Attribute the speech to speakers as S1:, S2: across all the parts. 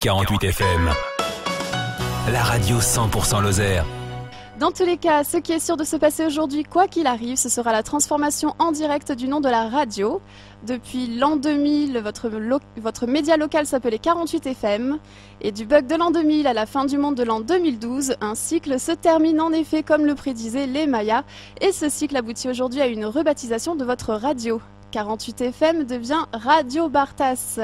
S1: 48 FM, la radio 100% Lozère.
S2: Dans tous les cas, ce qui est sûr de se passer aujourd'hui, quoi qu'il arrive, ce sera la transformation en direct du nom de la radio. Depuis l'an 2000, votre média local s'appelait 48 FM. Et du bug de l'an 2000 à la fin du monde de l'an 2012, un cycle se termine en effet comme le prédisaient les Mayas. Et ce cycle aboutit aujourd'hui à une rebaptisation de votre radio. 48 FM devient Radio Bartas.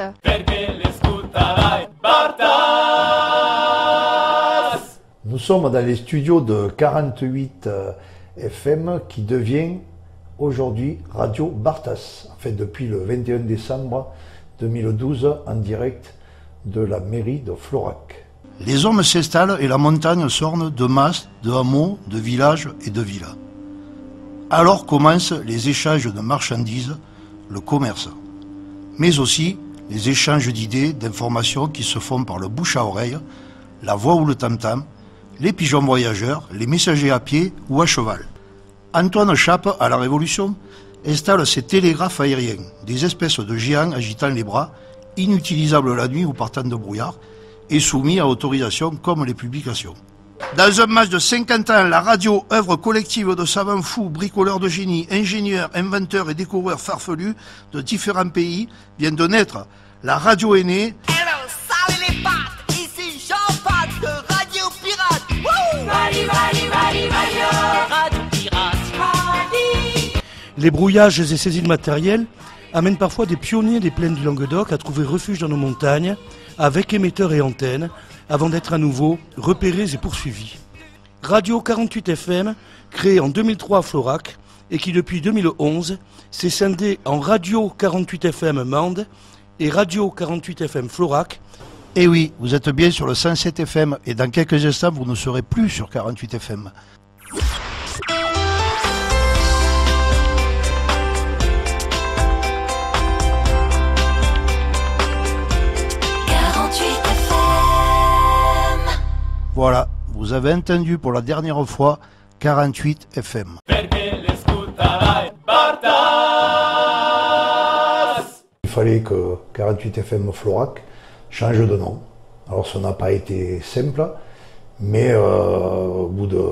S3: Nous sommes dans les studios de 48 FM qui devient aujourd'hui Radio Bartas. En fait, depuis le 21 décembre 2012, en direct de la mairie de Florac.
S4: Les hommes s'installent et la montagne s'orne de masses, de hameaux, de villages et de villas. Alors commencent les échanges de marchandises, le commerce, mais aussi les échanges d'idées, d'informations qui se font par le bouche à oreille, la voix ou le tam-tam, les pigeons voyageurs, les messagers à pied ou à cheval. Antoine Chappe, à la Révolution, installe ses télégraphes aériens, des espèces de géants agitant les bras, inutilisables la nuit ou par temps de brouillard, et soumis à autorisation comme les publications. Dans un match de 50 ans, la radio, œuvre collective de savants fous, bricoleurs de génie, ingénieurs, inventeurs et découvreurs farfelus de différents pays, vient de naître. La radio est née.
S5: Hello, salut les pattes, ici Jean-Paul de Radio Pirate. Wouh! Radio Pirate.
S6: Les brouillages et saisies de matériel amènent parfois des pionniers des plaines du Languedoc à trouver refuge dans nos montagnes, avec émetteurs et antennes, avant d'être à nouveau repérés et poursuivis. Radio 48 FM, créée en 2003 à Florac, et qui depuis 2011 s'est scindée en Radio 48 FM Mende et Radio 48 FM Florac.
S4: Eh oui, vous êtes bien sur le 107 FM, et dans quelques instants, vous ne serez plus sur 48 FM. Voilà, vous avez entendu pour la dernière fois 48 FM.
S3: Il fallait que 48 FM Florac change de nom. Alors ça n'a pas été simple, mais au bout de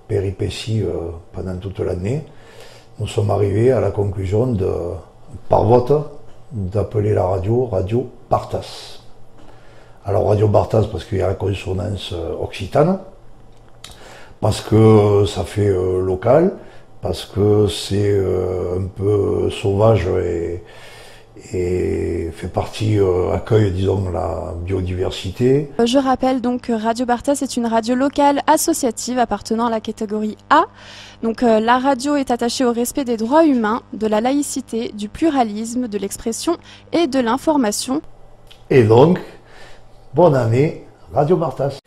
S3: péripéties pendant toute l'année, nous sommes arrivés à la conclusion par vote d'appeler la radio Radio Bartas. Alors Radio Bartas parce qu'il y a la consonance occitane, parce que ça fait local, parce que c'est un peu sauvage et fait partie, accueille disons la biodiversité.
S2: Je rappelle donc que Radio Bartas est une radio locale associative appartenant à la catégorie A. Donc la radio est attachée au respect des droits humains, de la laïcité, du pluralisme, de l'expression et de l'information.
S3: Et donc, bonne année, Radio Bartas.